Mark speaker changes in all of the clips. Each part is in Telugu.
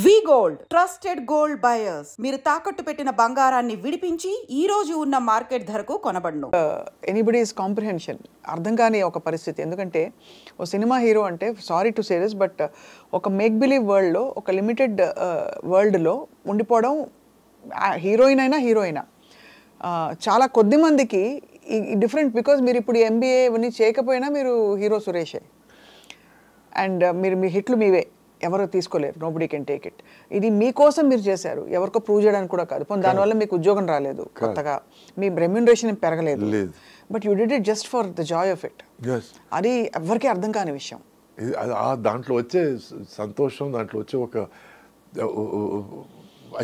Speaker 1: వి గోల్డ్ ట్రస్టెడ్ గోల్డ్ బయర్స్ మీరు తాకట్టు పెట్టిన బంగారాన్ని విడిపించి ఈ రోజు ఉన్న మార్కెట్ ధరకు కొనబడును.
Speaker 2: ఎనీబడీస్ కాంప్రిహెన్షన్ అర్థం కాని ఒక పరిస్థితి. ఎందుకంటే ఓ సినిమా హీరో అంటే sorry to say this but ఒక మేక్ బిలీవ్ వరల్డ్లో ఒక లిమిటెడ్ వరల్డ్లో ఉండిపోవడం హీరోయిన్ అయినా చాలా కొద్ది మందికి డిఫరెంట్. బికాజ్ మీరు ఇప్పుడు ఎంబీఏ ఇవన్నీ చేయకపోయినా మీరు హీరో సురేషే అండ్ మీరు మీ హిట్లు మీవే, ఎవరో తీసుకోలేరు, నోబడీ కెన్ టేక్ ఇట్. ఇది మీకోసం మీరు చేశారు, ఎవరికో ప్రూవ్ చేయడానికి కూడా కాదు. పోనీ దానివల్ల మీకు ఉద్యోగం రాలేదు, కొత్తగా మీ రెమ్యూనరేషన్ పెరగలేదు, but you did it just for the Joy of it. అది ఎవరికీ అర్థం కాని విషయం.
Speaker 3: దాంట్లో వచ్చే సంతోషం, దాంట్లో వచ్చే ఒక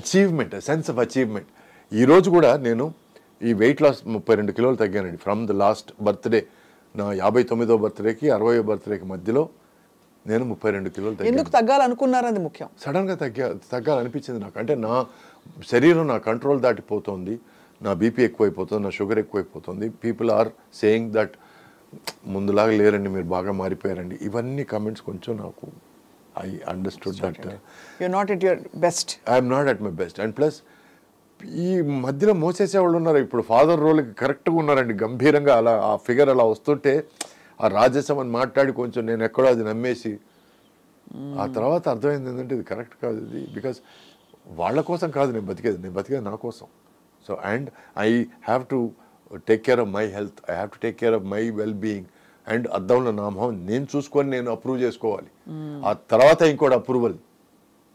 Speaker 3: అచీవ్మెంట్, సెన్స్ ఆఫ్ అచీవ్మెంట్. ఈరోజు కూడా నేను ఈ వెయిట్ లాస్ 32 కిలోలు తగ్గానండి ఫ్రమ్ ద లాస్ట్ బర్త్డే. నా 59వ బర్త్డేకి 60వ బర్త్డేకి మధ్యలో నేను 32 కిలోలు తగ్గాను.
Speaker 2: ఎందుకు తగ్గాలనుకున్నారు అది ముఖ్యం.
Speaker 3: సడన్గా తగ్గాలనిపించింది నాకు. అంటే నా శరీరం నా కంట్రోల్ దాటిపోతుంది, నా బీపీ ఎక్కువైపోతుంది, నా షుగర్ ఎక్కువైపోతుంది. పీపుల్ ఆర్ సేయింగ్ దట్ ముందులాగా లేరండి, మీరు బాగా మారిపోయారండి. ఇవన్నీ కమెంట్స్ కొంచెం నాకు I understood that
Speaker 2: you're not at your best.
Speaker 3: I'm not at my best. And plus ఈ మధ్యలో మోసేసేవాళ్ళు ఉన్నారు. ఇప్పుడు ఫాదర్ రోల్కి కరెక్ట్గా ఉన్నారండి, గంభీరంగా అలా ఆ ఫిగర్ అలా వస్తుంటే ఆ రాజసం అని మాట్లాడి కొంచెం నేను ఎక్కడో అది నమ్మేసి ఆ తర్వాత అర్థమైంది ఏంటంటే ఇది కరెక్ట్ కాదు. ఇది బికాస్ వాళ్ళ కోసం కాదు నేను బతికేది నా కోసం. So and I have to take care of my health, I have to take care of my well being. And అద్దంలో నా మొహం నేను చూసుకొని నేను అప్రూవ్ చేసుకోవాలి. ఆ తర్వాత ఇంకోటి approval.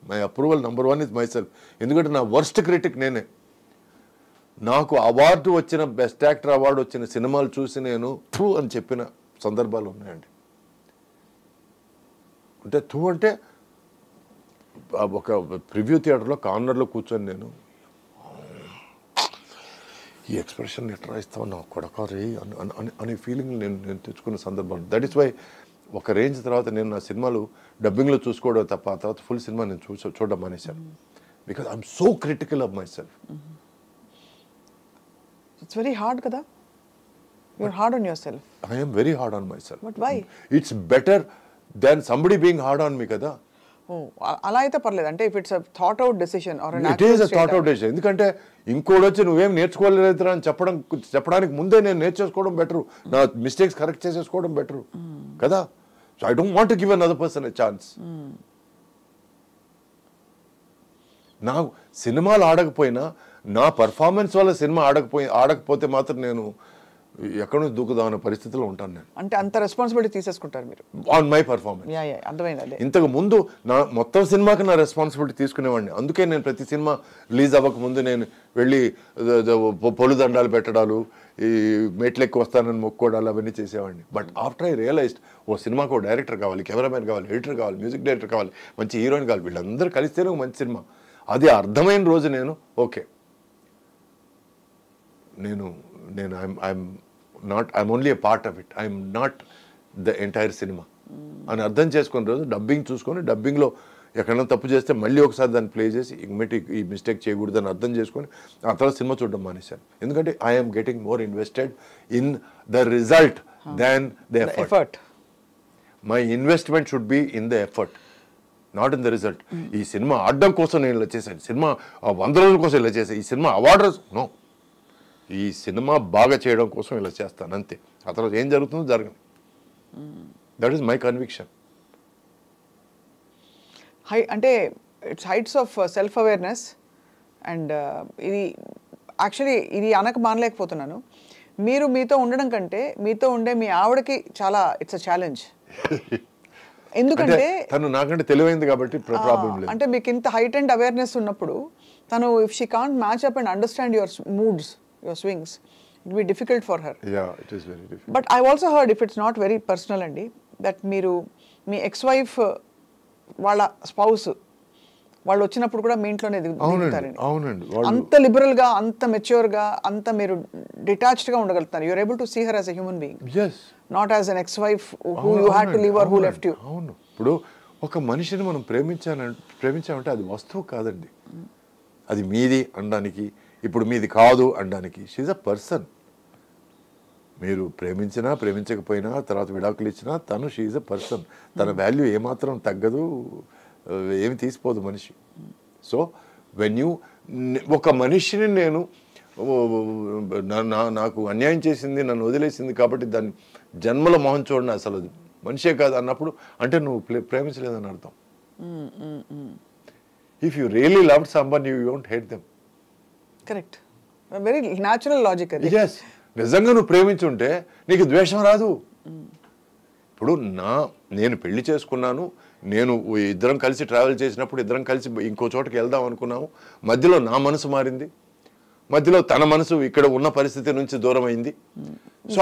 Speaker 3: My approval number 1 is my self. ఎందుకంటే నా వర్స్ట్ క్రిటిక్ నేనే. నాకు అవార్డు వచ్చిన బెస్ట్ యాక్టర్ అవార్డు వచ్చిన సినిమాలు చూసి నేను థూ అని చెప్పిన సందర్భాలు ఉన్నాయండి. అంటే థూ అంటే ఒక ప్రివ్యూ థియేటర్లో కార్నర్లో కూర్చొని నేను ఈ ఎక్స్ప్రెషన్ ఎట్లా ఇస్తావు నా కొడకారి అనే ఫీలింగ్ నేను తెచ్చుకున్న సందర్భాలు. దట్ ఈస్ వై ఒక రేంజ్ తర్వాత నేను నా సినిమాలు డబ్బింగ్లో చూసుకోవడం తప్ప ఆ తర్వాత ఫుల్ సినిమా నేను చూడడం మానేశాను. Because I'm so critical of my self.
Speaker 2: It's very hard కదా. You're hard on yourself.
Speaker 3: I am very hard on myself.
Speaker 2: But why?
Speaker 3: It's better than somebody being hard on me kada.
Speaker 2: Oh, అలా అయితే పర్లేదు. అంటే if it's a thought out decision or an
Speaker 3: it is a thought out decision. ఎందుకంటే ఇంకోటి వచ్చి నువ్వేం నేర్చుకోలేదురా అని చెప్పడానికి ముందే నేను నేర్చేసుకోవడం బెటరు, నా మిస్టేక్స్ కరెక్ట్ చేసేసుకోవడం బెటరు కదా. So I don't want to give another person a chance. నాకు సినిమాలు ఆడకపోయినా నా పర్ఫార్మెన్స్ వల్ల సినిమా ఆడకపోతే మాత్రం నేను ఎక్కడ నుంచి దూకుదామనే పరిస్థితిలో ఉంటాను నేను.
Speaker 2: అంటే అంత రెస్పాన్సిబిలిటీ తీసేసుకుంటారు మీరు
Speaker 3: ఆన్ మై పర్ఫార్మెన్స్.
Speaker 2: అర్థమైంది.
Speaker 3: ఇంతకు ముందు నా మొత్తం సినిమాకి నా రెస్పాన్సిబిలిటీ తీసుకునేవాడిని. అందుకే నేను ప్రతి సినిమా రిలీజ్ అవ్వక ముందు నేను వెళ్ళి పొలుదండాలు పెట్టడాలు, ఈ మెట్లెక్కి వస్తానని మొక్కోడాలు అవన్నీ చేసేవాడిని. బట్ ఆఫ్టర్ ఐ రియలైజ్డ్ ఓ సినిమాకు ఓ డైరెక్టర్ కావాలి, కెమెరామెన్ కావాలి, ఎడిటర్ కావాలి, మ్యూజిక్ డైరెక్టర్ కావాలి, మంచి హీరోయిన్ కావాలి, వీళ్ళందరూ కలిస్తేనే ఒక మంచి సినిమా. అది అర్థమైన రోజు నేను okay I'm only a part of it. I'm not the entire cinema. అని అర్థం చేసుకున్న రోజు డబ్బింగ్ చూసుకొని, డబ్బింగ్లో ఎక్కడైనా తప్పు చేస్తే మళ్ళీ ఒకసారి దాన్ని ప్లే చేసి ఈ మిస్టేక్ చేయకూడదు అని అర్థం చేసుకొని ఆ తర్వాత సినిమా చూడడం మానేశాను. ఎందుకంటే I'm getting more invested in the result than the effort. My investment should be in the effort, not in the result. ఈ సినిమా ఆడడం కోసం నేను ఇలా చేశాను, సినిమా 100 రోజుల కోసం ఇలా చేశాను, ఈ సినిమా అవార్డు నో, ఈ సినిమా బాగా చేయడం కోసం ఇలా చేస్తాను అంతే. ఆ తర్వాత ఏం జరుగుతుందో జరగదు. That is my conviction.
Speaker 2: అంటే it's heights of self awareness. And ఇది యాక్చువల్లీ ఇది అనక మానలేకపోతున్నాను. మీరు మీతో ఉండడం కంటే మీతో ఉండే మీ ఆవిడకి చాలా ఇట్స్ అ ఛాలెంజ్. ఎందుకంటే
Speaker 3: తను నాకంటే తెలివైంది కాబట్టి ప్రాబ్లం లేదు.
Speaker 2: అంటే మీకు ఇంత హైట్ అండ్ అవేర్నెస్ ఉన్నప్పుడు తను if she can't match up and understand your moods, your swings, it will be difficult for her.
Speaker 3: Yeah, it is very difficult.
Speaker 2: But I've also heard, if it's not very personal andi, that మీరు మీ ఎక్స్ వైఫ్ వాళ్ళ స్పౌస్ వాళ్ళు వచ్చినప్పుడు కూడా మీ ఇంట్లోనే దిగుతారండి.
Speaker 3: అవునండి.
Speaker 2: అంత లిబరల్ గా, అంత మెచ్యూర్ గా, అంత మీరు డిటాచ్డ్ గా ఉండగలుగుతారు. you're able to see her as a human being.
Speaker 3: Yes.
Speaker 2: Not as an ex-wife who you had to leave or who left you.
Speaker 3: అవును. ఇప్పుడు ఒక మనిషిని మనం ప్రేమించామంటే అది వస్తువు కాదండి. అది మీది అనడానికి, ఇప్పుడు మీది కాదు అనడానికి. She's a person. మీరు ప్రేమించినా ప్రేమించకపోయినా తర్వాత విడాకులు ఇచ్చినా తను షీఈ్ అ పర్సన్. తన వాల్యూ ఏమాత్రం తగ్గదు, ఏమి తీసిపోదు మనిషి. సో వెన్ యూ ఒక మనిషిని నేను నాకు అన్యాయం చేసింది, నన్ను వదిలేసింది కాబట్టి దాన్ని జన్మల మొహం చూడండి అసలు మనిషే కాదు అన్నప్పుడు అంటే నువ్వు ప్రేమించలేదని అర్థం. If you really loved సంబన్ you don't hate them.
Speaker 2: Correct, very natural logic అది.
Speaker 3: ఎస్, నిజంగా నువ్వు ప్రేమించుంటే నీకు ద్వేషం రాదు. ఇప్పుడు నేను పెళ్లి చేసుకున్నాను, నేను ఇద్దరం కలిసి ట్రావెల్ చేసినప్పుడు ఇద్దరం కలిసి ఇంకో చోటకి వెళ్దాం అనుకున్నాము, మధ్యలో నా మనసు మారింది, మధ్యలో తన మనసు ఇక్కడ ఉన్న పరిస్థితి నుంచి దూరం అయింది. సో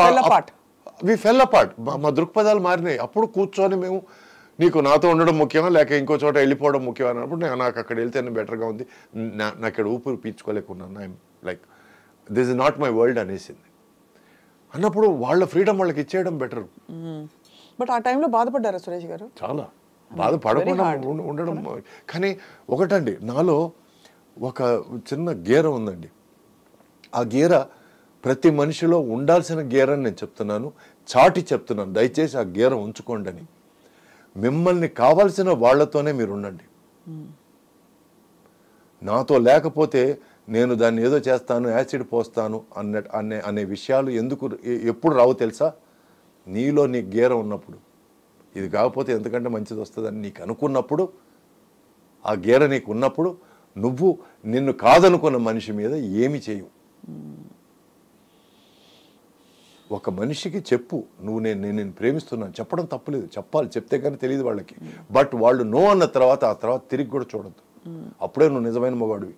Speaker 3: వి ఫెల్ అపార్ట్, మా దృక్పథాలు మారినాయి. అప్పుడు కూర్చొని మేము నీకు నాతో ఉండడం ముఖ్యమా లేక ఇంకో చోట వెళ్ళిపోవడం ముఖ్యమా అన్నప్పుడు నాకు అక్కడ వెళ్తేనే బెటర్గా ఉంది, నాకు ఇక్కడ ఊపిరి పీల్చుకోలేకున్నాను, I'm like this is not my world అనేసింది అన్నప్పుడు వాళ్ళ ఫ్రీడమ్ వాళ్ళకి ఇచ్చేయడం బెటర్.
Speaker 2: బట్ ఆ టైంలో బాధపడ్డారా సురేష్ గారు?
Speaker 3: చాలా బాధపడకుండా ఉండడం. కానీ ఒకటండి, నాలో ఒక చిన్న గీర ఉందండి. ఆ గీర ప్రతి మనిషిలో ఉండాల్సిన గీర అని నేను చెప్తున్నాను, చాటి చెప్తున్నాను, దయచేసి ఆ గీర ఉంచుకోండి అని. మిమ్మల్ని కావాల్సిన వాళ్లతోనే మీరు ఉండండి. నాతో లేకపోతే నేను దాన్ని ఏదో చేస్తాను, యాసిడ్ పోస్తాను అనే విషయాలు ఎప్పుడు రావు తెలుసా? నీలో నీ గీర ఉన్నప్పుడు, ఇది కాకపోతే ఎందుకంటే మంచిది వస్తుందని నీకు అనుకున్నప్పుడు, ఆ గీర నీకు ఉన్నప్పుడు నువ్వు నిన్ను కాదనుకున్న మనిషి మీద ఏమి చేయవు. ఒక మనిషికి చెప్పు, నువ్వు నేను ప్రేమిస్తున్నాను చెప్పడం తప్పులేదు, చెప్పాలి, చెప్తే కానీ తెలియదు వాళ్ళకి. బట్ వాళ్ళు నో అన్న తర్వాత ఆ తర్వాత తిరిగి కూడా చూడద్దు, అప్పుడే నువ్వు నిజమైన మగాడివి.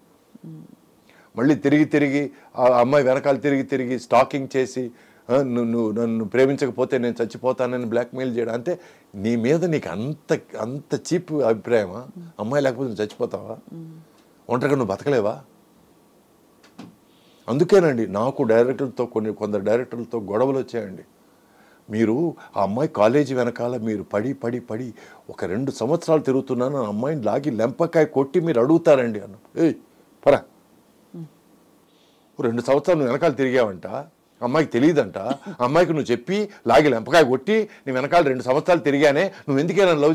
Speaker 3: మళ్ళీ తిరిగి ఆ అమ్మాయి వెనకాల తిరిగి స్టాకింగ్ చేసి నువ్వు నన్ను ప్రేమించకపోతే నేను చచ్చిపోతానని బ్లాక్మెయిల్ చేయడం అంటే నీ మీద నీకు అంత చీప్ అభిప్రాయమా? అమ్మాయి లేకపోతే నువ్వు చచ్చిపోతావా? ఒంటరిగా నువ్వు బతకలేవా? అందుకేనండి నాకు కొందరు డైరెక్టర్లతో గొడవలు వచ్చాయండి. మీరు ఆ అమ్మాయి కాలేజీ వెనకాల మీరు పడి ఒక 2 సంవత్సరాలు తిరుగుతున్నాను, ఆ అమ్మాయిని లాగి లెంపకాయ కొట్టి మీరు అడుగుతారండి అన్న. ఏయ్ పరా, 2 సంవత్సరాలు నువ్వు వెనకాల తిరిగావంట, అమ్మాయికి తెలియదంట, అమ్మాయికి నువ్వు చెప్పి లాగి లెంపకాయ కొట్టి నీ వెనకాల 2 సంవత్సరాలు తిరిగానే, నువ్వు ఎందుకైనా లవ్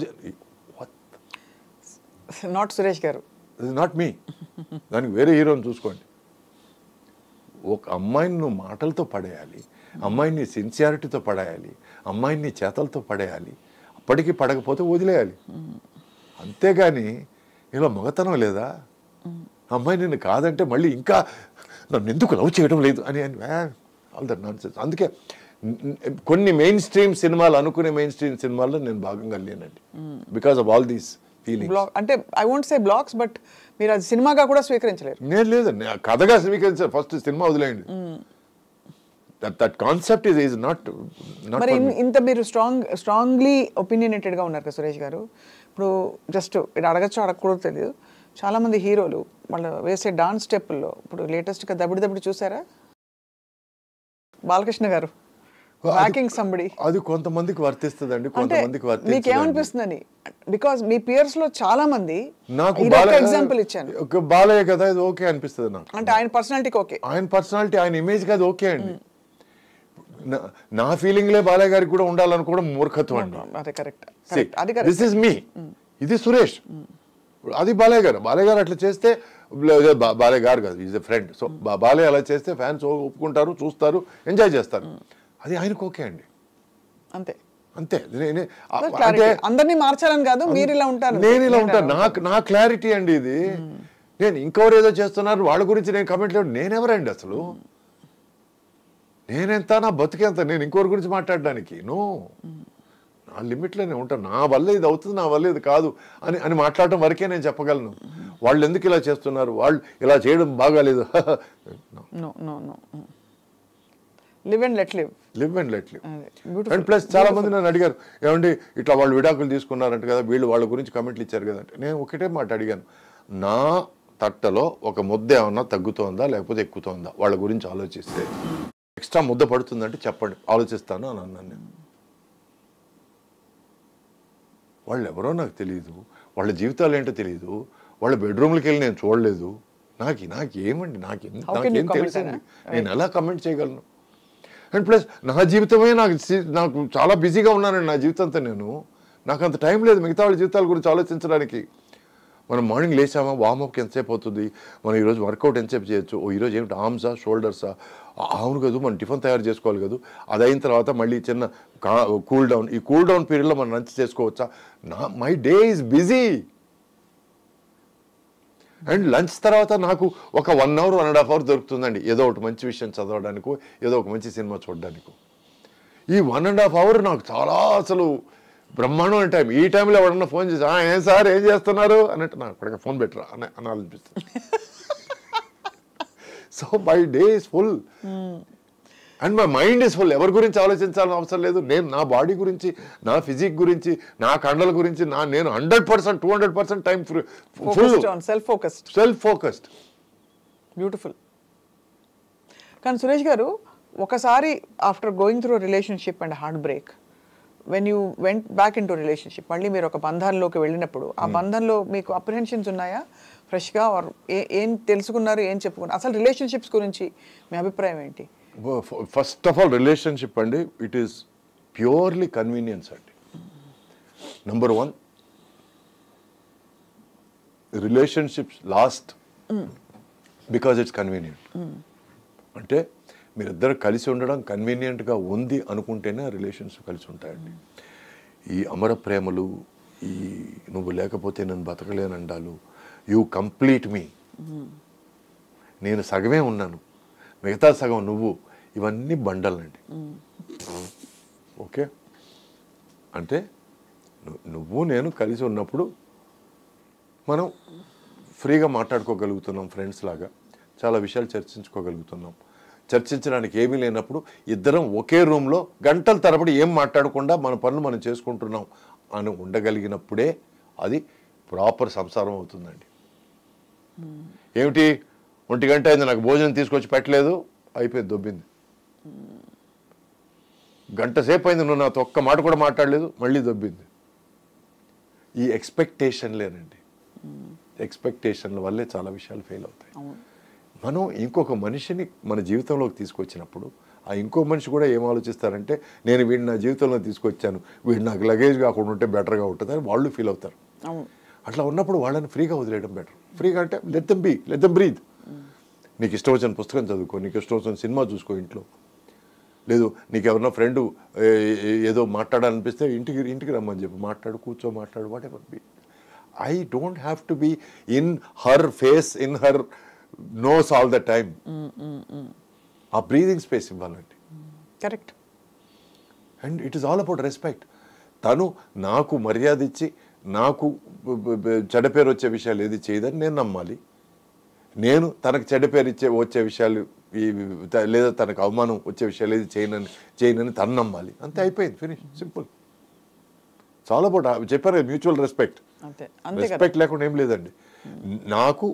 Speaker 2: నాట్ సురేష్ గారు,
Speaker 3: నాట్ మీ, దానికి వేరే హీరోని చూసుకోండి. ఒక అమ్మాయిని నువ్వు మాటలతో పడేయాలి, అమ్మాయిని సిన్సియారిటీతో పడేయాలి, అమ్మాయిని చేతలతో పడేయాలి, అప్పటికి పడకపోతే వదిలేయాలి. అంతేగాని ఇలా మగతనం లేదా? అమ్మాయి నిన్ను కాదంటే మళ్ళీ ఇంకా నన్ను ఎందుకు లవ్ చేయడం లేదు అని ఆల్ దట్ నాన్సెన్స్. అందుకే కొన్ని మెయిన్ స్ట్రీమ్ సినిమాలు అనుకునే మెయిన్ స్ట్రీమ్ సినిమాల్లో నేను భాగంగా లేనండి, because of all these feelings.
Speaker 2: అంటే I won't say blocks, but మీరు అది సినిమాగా కూడా స్వీకరించలేరు.
Speaker 3: నేను లేదండి, కథగా స్వీకరించారు. ఫస్ట్ సినిమా వదిలేయండి. That concept is not.
Speaker 2: మరి ఇంత మీరు స్ట్రాంగ్లీ ఒపీనియనేటెడ్గా ఉన్నారు కదా సురేష్ గారు. ఇప్పుడు జస్ట్ ఇది అడగచ్చో అడగకూడదు తెలియదు, చాలామంది హీరోలు వాళ్ళు వేసే డాన్స్ స్టెప్పుల్లో ఇప్పుడు లేటెస్ట్గా దబిడి చూసారా? బాలకృష్ణ గారు హ్యాకింగ్ సంబడి,
Speaker 3: అది కొంతమందికి వర్తిస్తుందండి, కొంతమందికి వర్తించదు.
Speaker 2: మీకు ఏమనిపిస్తుందని? బికాస్ మీ పియర్స్ లో చాలా మంది,
Speaker 3: నాకు
Speaker 2: ఎగ్జాంపుల్ ఇచ్చాను,
Speaker 3: బాలయ్య కదా ఇది ఓకే అనిపిస్తుంది నాకు.
Speaker 2: అంటే ఆయన పర్సనాలిటీకి ఓకే,
Speaker 3: ఆయన పర్సనాలిటీ ఆయన ఇమేజ్ కాదు ఓకే అండి. నా ఫీలింగ్లే బాలయ్య గారికి కూడా ఉండాలనుకోవడం మూర్ఖత్వం అండి.
Speaker 2: అదే కరెక్ట్.
Speaker 3: దిస్ ఇస్ మీ, ఇది సురేష్, అది బాలయ్య గారు. బాలయ్య గారు అట్లా చేస్తే బాలయ్య గారు కాదు, is a friend. So Balayya అలా చేస్తే ఫ్యాన్స్ ఒప్పుకుంటారు, చూస్తారు, ఎంజాయ్ చేస్తారు, అది ఆయనకు ఓకే అండి.
Speaker 2: అంతే
Speaker 3: అంతే.
Speaker 2: అందరినీ మార్చాలని కాదు, మీరు ఇలా ఉంటారు,
Speaker 3: నేను ఇలా ఉంటాను, నా క్లారిటీ అండి ఇది. నేను ఇంకెవరు ఏదో చేస్తున్నారు వాళ్ళ గురించి నేను కమెంట్ లేదు. నేనెవరండి అసలు? నేనెంత, నా బతుకెంత? నేను ఇంకోరి గురించి మాట్లాడడానికి నో, నా లిమిట్లోనే ఉంటాను. నా వల్ల ఇది అవుతుంది, నా వల్ల ఇది కాదు అని మాట్లాడటం వరకే నేను చెప్పగలను. వాళ్ళు ఎందుకు ఇలా చేస్తున్నారు, వాళ్ళు ఇలా చేయడం బాగాలేదు.
Speaker 2: Live and let live.
Speaker 3: And plus చాలా మంది నన్ను అడిగారు, ఏమండి ఇట్లా వాళ్ళు విడాకులు తీసుకున్నారంట కదా, వీళ్ళు వాళ్ళ గురించి కమెంట్లు ఇచ్చారు కదా అంటే, నేను ఒకటే మాట అడిగాను, నా తట్టలో ఒక ముద్ద ఏమన్నా తగ్గుతోందా లేకపోతే ఎక్కుతోందా? వాళ్ళ గురించి ఆలోచిస్తే ఎక్స్ట్రా ముద్ద పడుతుందంటే చెప్పండి, ఆలోచిస్తాను అని అన్నాను నేను. వాళ్ళు ఎవరో నాకు తెలియదు, వాళ్ళ జీవితాలు ఏంటో తెలియదు, వాళ్ళ బెడ్రూమ్లకి వెళ్ళి నేను చూడలేదు, నాకేమండి, నాకేం తెలుసండి, నేను ఎలా కమెంట్ చేయగలను? అండ్ ప్లస్ నా జీవితమే నాకు చాలా బిజీగా ఉన్నానండి నా జీవితంతో. నాకు అంత టైం లేదు మిగతా వాళ్ళ జీవితాల గురించి ఆలోచించడానికి. మనం మార్నింగ్ లేచామా, వార్మప్కి ఎంతసేపు అవుతుంది, మనం ఈరోజు వర్కౌట్ ఎంతసేపు చేయొచ్చు, ఈరోజు ఏమిటి ఆర్మ్సా షోల్డర్సా, అవును కదా మనం టిఫిన్ తయారు చేసుకోవాలి కదా, అది అయిన తర్వాత మళ్ళీ చిన్న కూల్ డౌన్, ఈ కూల్ డౌన్ పీరియడ్లో మనం లంచ్ చేసుకోవచ్చా, my day is busy. And lunch తర్వాత నాకు ఒక 1 hour 1.5 hours దొరుకుతుందండి ఏదో ఒకటి మంచి విషయం చదవడానికో, ఏదో ఒక మంచి సినిమా చూడడానికో. ఈ 1.5 hour నాకు చాలా అసలు బ్రహ్మాండమైన టైం. ఈ టైంలో ఎవరన్నా ఫోన్ చేసి ఏం సార్ ఏం చేస్తున్నారు అన్నట్టు నాకు అక్కడికి ఫోన్ పెట్టరా అని అనాలనిపిస్తుంది. So my day is full and my mind is full. ఎవరి గురించి ఆలోచించాలని అవసరం లేదు. నేను నా బాడీ గురించి, నా ఫిజిక్ గురించి, నా కండల గురించి నేను 100% 200% time full self focused.
Speaker 2: Beautiful. కానీ సురేష్ గారు, ఒకసారి after going through relationship and heart break, when you went back in to relationship, మళ్ళీ మీరు ఒక బంధంలోకి వెళ్ళినప్పుడు ఆ బంధంలో మీకు అప్రిహెన్షన్స్ ఉన్నాయా ఫ్రెష్గా? ఏం తెలుసుకున్నారు, ఏం చెప్పుకున్నారు? అసలు రిలేషన్షిప్స్ గురించి మీ అభిప్రాయం ఏంటి?
Speaker 3: ఫస్ట్ ఆఫ్ ఆల్ రిలేషన్షిప్ అండి, ఇట్ ఈస్ ప్యూర్లీ కన్వీనియన్స్ అండి. Number 1, relationships last because it's convenient. అంటే మీరిద్దరు కలిసి ఉండడం కన్వీనియంట్గా ఉంది అనుకుంటేనే రిలేషన్స్ కలిసి ఉంటాయండి. ఈ అమర ప్రేమలు, ఈ నువ్వు లేకపోతే నేను బతకలేనండాలు, యూ కంప్లీట్ మీ, నేను సగమే ఉన్నాను మిగతా సగం నువ్వు, ఇవన్నీ బండలండి. ఓకే, అంటే నువ్వు నేను కలిసి ఉన్నప్పుడు మనం ఫ్రీగా మాట్లాడుకోగలుగుతున్నాం, ఫ్రెండ్స్ లాగా చాలా విషయాలు చర్చించుకోగలుగుతున్నాం. చర్చించడానికి ఏమీ లేనప్పుడు ఇద్దరం ఒకే రూమ్లో గంటల తరబడి ఏం మాట్లాడకుండా మన పనులు మనం చేసుకుంటున్నాం అని ఉండగలిగినప్పుడే అది ప్రాపర్ సంసారం అవుతుందండి. ఏమిటి 1 గంట అయింది నాకు భోజనం తీసుకొచ్చి పెట్టలేదు, అయిపోయింది, దొబ్బింది. గంట సేపు అయింది నువ్వు నాతో ఒక్క మాట కూడా మాట్లాడలేదు, మళ్ళీ దొబ్బింది. ఈ ఎక్స్పెక్టేషన్లేనండి, ఎక్స్పెక్టేషన్ల వల్లే చాలా విషయాలు ఫెయిల్ అవుతాయి. మనం ఇంకొక మనిషిని మన జీవితంలోకి తీసుకొచ్చినప్పుడు ఆ ఇంకో మనిషి కూడా ఏం ఆలోచిస్తారంటే, నేను వీడిని నా జీవితంలో తీసుకొచ్చాను, వీడు నాకు లగేజ్ కాకుండా ఉంటే బెటర్గా ఉంటుంది అని వాళ్ళు ఫీల్ అవుతారు. అట్లా ఉన్నప్పుడు వాళ్ళని ఫ్రీగా వదిలేయడం బెటర్. ఫ్రీగా అంటే లెట్ దెమ్ బ్రీత్. నీకు ఇష్టం వచ్చిన పుస్తకం చదువుకో, నీకు ఇష్టం వచ్చిన సినిమా చూసుకో ఇంట్లో. లేదు నీకు ఎవరన్నా ఫ్రెండు ఏదో మాట్లాడాలనిపిస్తే ఇంటికి రమ్మని చెప్పి మాట్లాడు, మాట్లాడు, whatever be. I don't have to be in her face, in her nose all the time. ఆ బ్రీదింగ్ స్పేస్ ఇవ్వాలండి.
Speaker 2: Correct.
Speaker 3: And it is all about respect. తను నాకు మర్యాద ఇచ్చి నాకు చెడ్డ పేరు వచ్చే విషయాలు ఏది చేయదని నేను నమ్మాలి. నేను తనకు చెడ్డ పేరు వచ్చే విషయాలు లేదా తనకు అవమానం వచ్చే విషయాలు ఏది చేయనని తను నమ్మాలి. అంతే, అయిపోయింది, ఫినిష్, సింపుల్. చాలా అబౌట్ చెప్పారు మ్యూచువల్ రెస్పెక్ట్. రెస్పెక్ట్ లేకుండా ఏం లేదండి. నాకు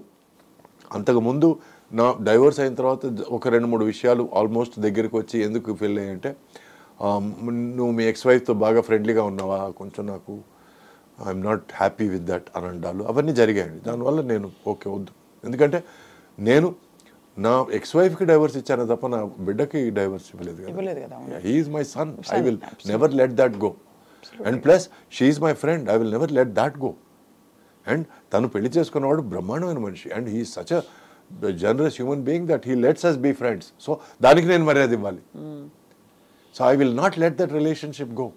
Speaker 3: అంతకుముందు నా డైవర్స్ అయిన తర్వాత ఒక 2-3 విషయాలు ఆల్మోస్ట్ దగ్గరికి వచ్చి ఎందుకు ఫీల్ అయ్యాయంటే, నువ్వు మీ ఎక్స్-వైఫ్తో బాగా ఫ్రెండ్లీగా ఉన్నావా, కొంచెం నాకు I'm not happy with that అని అంటారు. అవన్నీ జరిగాయండి. దానివల్ల నేను ఓకే వద్దు, ఎందుకంటే నేను నా ఎక్స్-వైఫ్కి డైవర్స్ ఇచ్చాను తప్ప నా బిడ్డకి డైవర్స్ ఇవ్వలేదు కదా. He is my son, I will never let that go. And plus she is my friend, I will never let that go. And తను పెళ్లి చేసుకున్నవాడు బ్రహ్మాండమైన మనిషి, and he is such a generous human being that he lets us be friends. So దానికి నేను మర్యాద ఇవ్వాలి. So I will not let that relationship go.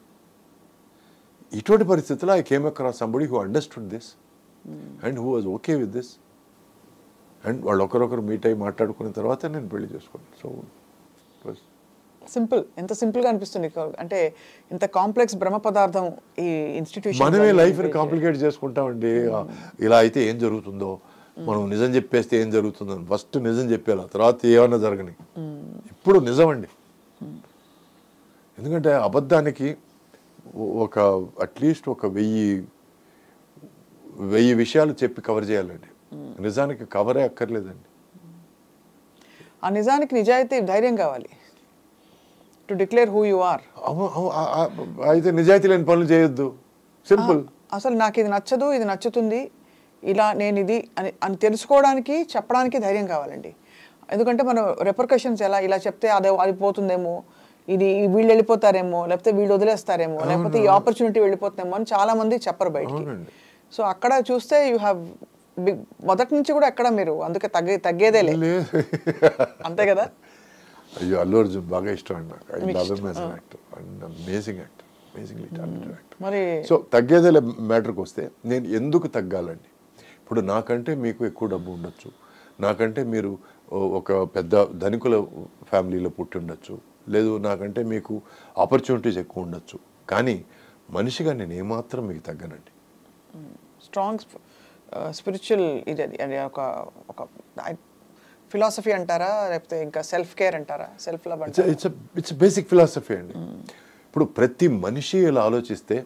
Speaker 3: ఇటువంటి పరిస్థితుల్లో I came across somebody who understood this and who was okay with this. And వాళ్ళు ఒకరొకరు మీట్ అయ్యి మాట్లాడుకున్న తర్వాత నేను పెళ్లి చేసుకున్నాను. So
Speaker 2: simple. ఎంత సింపుల్గా అనిపిస్తుంది. అంటే ఇంత కాంప్లెక్స్ బ్రహ్మ పదార్థం ఈ ఇన్స్టిట్యూషన్.
Speaker 3: మనమే లైఫ్ని కాంప్లికేట్ చేసుకుంటామండి. ఇలా అయితే ఏం జరుగుతుందో, మనం నిజం చెప్పేస్తే ఏం జరుగుతుందో, ఫస్ట్ నిజం చెప్పేలా, తర్వాత ఏమన్నా జరగని. ఇప్పుడు నిజం అండి. ఎందుకంటే అబద్ధానికి ఒక అట్లీస్ట్ ఒక 1000 విషయాలు చెప్పి కవర్ చేయాలండి. నిజానికి కవరే అక్కర్లేదండి.
Speaker 2: ఆ నిజానికి నిజాయితీ, ధైర్యం కావాలి to declare who you are.
Speaker 3: అయితే నిజాయితీ లేని పనులు చేయొద్దు, సింపుల్.
Speaker 2: అసలు నాకు ఇది నచ్చదు, ఇది నచ్చుతుంది, ఇలా నేను ఇది అని తెలుసుకోవడానికి, చెప్పడానికి ధైర్యం కావాలండి. ఎందుకంటే మనం రెపర్కషన్స్ ఇలా చెప్తే అది పోతుందేమో, ఇది వీళ్ళు వెళ్ళిపోతారేమో, లేకపోతే వీళ్ళు వదిలేస్తారేమో, లేకపోతే ఈ ఆపర్చునిటీ వెళ్ళిపోతుందేమో అని చాలా మంది చెప్పరు బయటికి. సో అక్కడ చూస్తే యూ హ్యావ్ మొదటి నుంచి కూడా ఎక్కడ మీరు అందుకే తగ్గేదే లేదు
Speaker 3: లేదు.
Speaker 2: అంతే కదా.
Speaker 3: అయ్యో అల్లు అర్జున్ బాగా ఇష్టం అండి నాకు. I love him as an actor and amazing actor, amazingly talented actor.
Speaker 2: మరి
Speaker 3: సో తగ్గేదే మ్యాటర్కి వస్తే నేను ఎందుకు తగ్గాలండి? ఇప్పుడు నాకంటే మీకు ఎక్కువ డబ్బు ఉండొచ్చు, నాకంటే మీరు ఒక పెద్ద ధనికుల ఫ్యామిలీలో పుట్టి ఉండొచ్చు, లేదు నాకంటే మీకు ఆపర్చునిటీస్ ఎక్కువ ఉండొచ్చు, కానీ మనిషిగా నేను ఏమాత్రం మీకు తగ్గనండి.
Speaker 2: స్ట్రాంగ్ స్పిరిచువల్ ఇది అది ఒక ఒక ఫిలాసఫీ అంటారా, లేకపోతే ఇంకా సెల్ఫ్ కేర్ అంటారా, సెల్ఫ్ లవ్ అంటారా?
Speaker 3: ఇట్స్ బేసిక్ ఫిలాసఫీ అండి. ఇప్పుడు ప్రతి మనిషి ఇలా ఆలోచిస్తే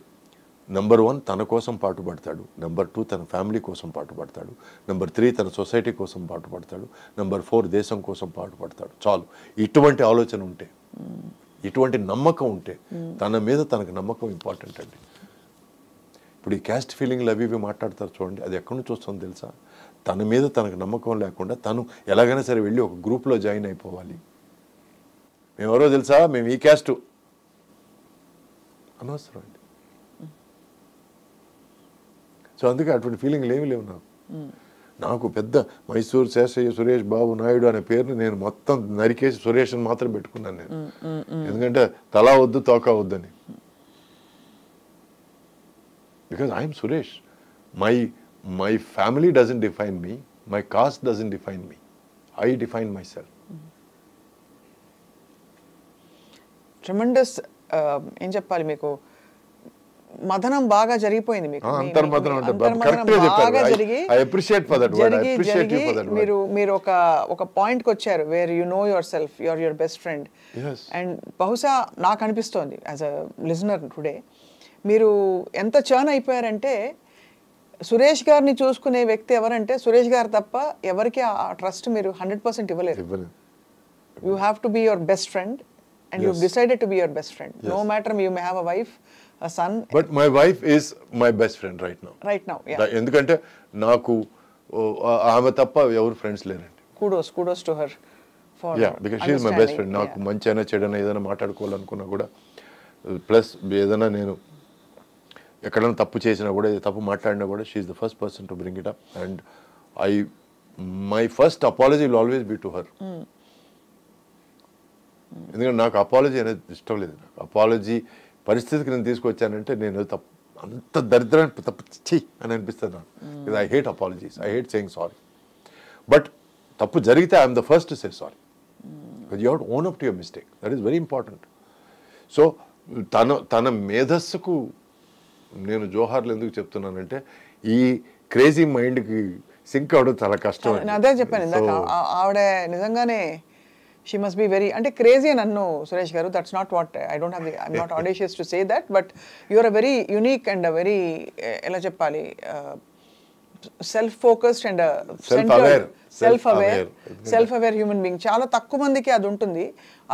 Speaker 3: నెంబర్ 1 తన కోసం పాటుపడతాడు, నెంబర్ 2 తన ఫ్యామిలీ కోసం పాటుపడతాడు, నెంబర్ 3 తన సొసైటీ కోసం పాటుపడతాడు, నెంబర్ 4 దేశం కోసం పాటుపడతాడు. చాలు. ఇటువంటి ఆలోచన ఉంటే, ఇటువంటి నమ్మకం ఉంటే, తన మీద తనకు నమ్మకం ఇంపార్టెంట్ అండి. ఇప్పుడు ఈ క్యాస్ట్ ఫీలింగ్లు అవి ఇవి మాట్లాడతారు చూడండి, అది ఎక్కడి నుంచి వస్తుందో తెలుసా? తన మీద తనకు నమ్మకం లేకుండా తను ఎలాగైనా సరే వెళ్ళి ఒక గ్రూప్లో జాయిన్ అయిపోవాలి. మేము ఎవరో తెలుసా, మేము ఈ క్యాస్ట్ అనవసరం అండి. సో అందుకే అటువంటి ఫీలింగ్లు ఏమీ లేవు నాకు. నాకు పెద్ద మైసూర్ శేషయ్య సురేష్ బాబు నాయుడు అనే పేరుని నేను మొత్తం నరికేసి సురేష్ అని మాత్రం పెట్టుకున్నాను నేను. ఎందుకంటే తలా వద్దు తోక వద్దని. Because I'm Suresh. My family doesn't define me, my cast doesn't define me, I define my self.
Speaker 2: Tremendous ఏం చెప్పాలి మీకు, మదనం బాగా జరిగిపోయింది మీకు.
Speaker 3: అంతర్మదనం అంటే కరెక్ట్గా చెప్పారు. I appreciate for that word. I appreciate you for that word.
Speaker 2: మీరు ఒక పాయింట్కి వచ్చారు where you know your self, your best friend. And బహుశా నాకు అనిపిస్తోంది యాజ్ అ లిజనర్ టుడే, మీరు ఎంత చర్న్ అయిపోయారంటే, సురేష్ గారిని చూసుకునే వ్యక్తి ఎవరంటే సురేష్ గారు తప్ప ఎవరికి ఆ ట్రస్ట్ మీరు 100% ఇవ్వలేదు. You have to be your best friend and you've decided to be your best friend. No matter you may have a wife, a son.
Speaker 3: But my wife is my best friend right now.
Speaker 2: Right now, yeah.
Speaker 3: ఎందుకంటే నాకు ఆమె తప్ప ఎవరు ఫ్రెండ్స్ లేరండి.
Speaker 2: Kudos to her for
Speaker 3: because she is my best friend. నాకు మంచి అయినా చెడైనా ఏదైనా మాట్లాడుకోవాలనుకున్నా కూడా, ప్లస్ ఏదైనా నేను ఎక్కడైనా తప్పు చేసినా కూడా, తప్పు మాట్లాడినా కూడా, she is the first person to bring it up, and my first apology will always be to her. ఎందుకంటే నాకు అపాలజీ అనేది ఇష్టం లేదు. నాకు అపాలజీ పరిస్థితికి నేను తీసుకొచ్చానంటే నేను అంత దరిద్రాన్ని తప్పు చెయ్యి అని అనిపిస్తుంది నాకు. I hate apologies, I hate saying sorry. But తప్పు జరిగితే I'm the first to say sorry, because you have to own up to your mistake. That is very important. So తన మేధస్సుకు నేను జోహార్లు ఎందుకు చెప్తున్నానంటే, ఈ క్రేజీ మైండ్కి సింక్ అవడం చాలా కష్టం.
Speaker 2: అదే చెప్పాను ఇందాక, ఆవిడ నిజంగానే she must be very అంటే crazy అని అన్ను సురేష్ గారు. that's not what I'm not audacious to say that, but you are a very unique and a very ఎలా చెప్పాలి, self focused and self aware human being. చాలా తక్కువ మందికి అది ఉంటుంది.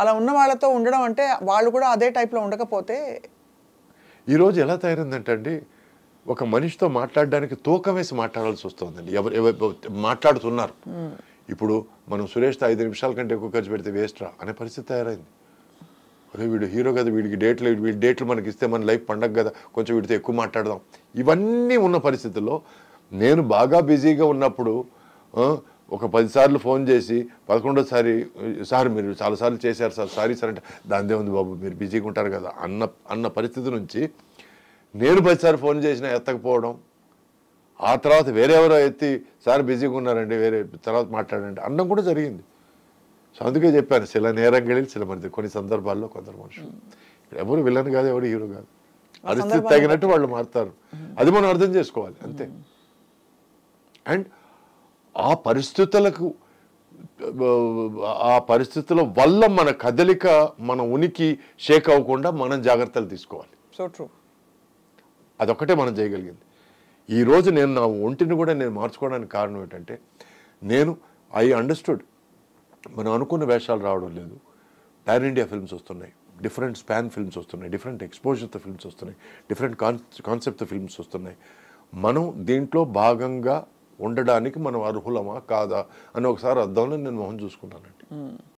Speaker 2: అలా ఉన్న వాళ్ళతో ఉండడం అంటే వాళ్ళు కూడా అదే టైప్లో ఉండకపోతే.
Speaker 3: ఈరోజు ఎలా తయారైందంటే అండి, ఒక మనిషితో మాట్లాడడానికి తూకం వేసి మాట్లాడాల్సి వస్తుందండి. ఎవరు మాట్లాడుతున్నారు. ఇప్పుడు మనం సురేష్తో 5 నిమిషాల కంటే ఎక్కువ ఖర్చు పెడితే వేస్ట్రా అనే పరిస్థితి తయారైంది. అదే వీడు హీరో కదా, వీడి డేట్లు మనకి ఇస్తే మన లైఫ్ పండగ కదా, కొంచెం వీడితో ఎక్కువ మాట్లాడదాం. ఇవన్నీ ఉన్న పరిస్థితుల్లో నేను బాగా బిజీగా ఉన్నప్పుడు ఒక 10 సార్లు ఫోన్ చేసి 11వ సార్ మీరు చాలాసార్లు చేశారు సార్, సారీ సార్ అంటే, దానిదే ఉంది బాబు మీరు బిజీగా ఉంటారు కదా అన్న పరిస్థితి నుంచి నేను 10 సార్లు ఫోన్ చేసినా ఎత్తకపోవడం, ఆ తర్వాత వేరెవరో ఎత్తి సార్ బిజీగా ఉన్నారండి వేరే తర్వాత మాట్లాడండి అన్నం కూడా జరిగింది. సో అందుకే చెప్పాను, చిల నేరంగళి చిల మంది కొన్ని సందర్భాల్లో కొందరు మనుషులు ఎవరు విలన్ కాదు, ఎవరు హీరో కాదు, పరిస్థితి తగినట్టు వాళ్ళు మారుతారు. అది మనం అర్థం చేసుకోవాలి అంతే. అండ్ ఆ పరిస్థితుల వల్ల మన కదలిక, మన ఉనికి షేక్ అవ్వకుండా మనం జాగ్రత్తలు తీసుకోవాలి.
Speaker 2: So true.
Speaker 3: అదొక్కటే మనం చేయగలిగింది. ఈరోజు నేను నా ఒంటిని కూడా నేను మార్చుకోవడానికి కారణం ఏంటంటే, ఐ అండర్స్టూడ్ మనం అనుకున్న వేషాలు రావడం లేదు. పాన్ ఇండియా ఫిల్మ్స్ వస్తున్నాయి, డిఫరెంట్ స్పాన్ ఫిల్మ్స్ వస్తున్నాయి, డిఫరెంట్ ఎక్స్పోజర్తో ఫిల్మ్స్ వస్తున్నాయి, డిఫరెంట్ కాన్సెప్ట్తో ఫిల్మ్స్ వస్తున్నాయి. మనం దీంట్లో భాగంగా ఉండడానికి మనం అర్హులమా కాదా అని ఒకసారి అద్దంలో నేను మొహం చూసుకున్నానండి.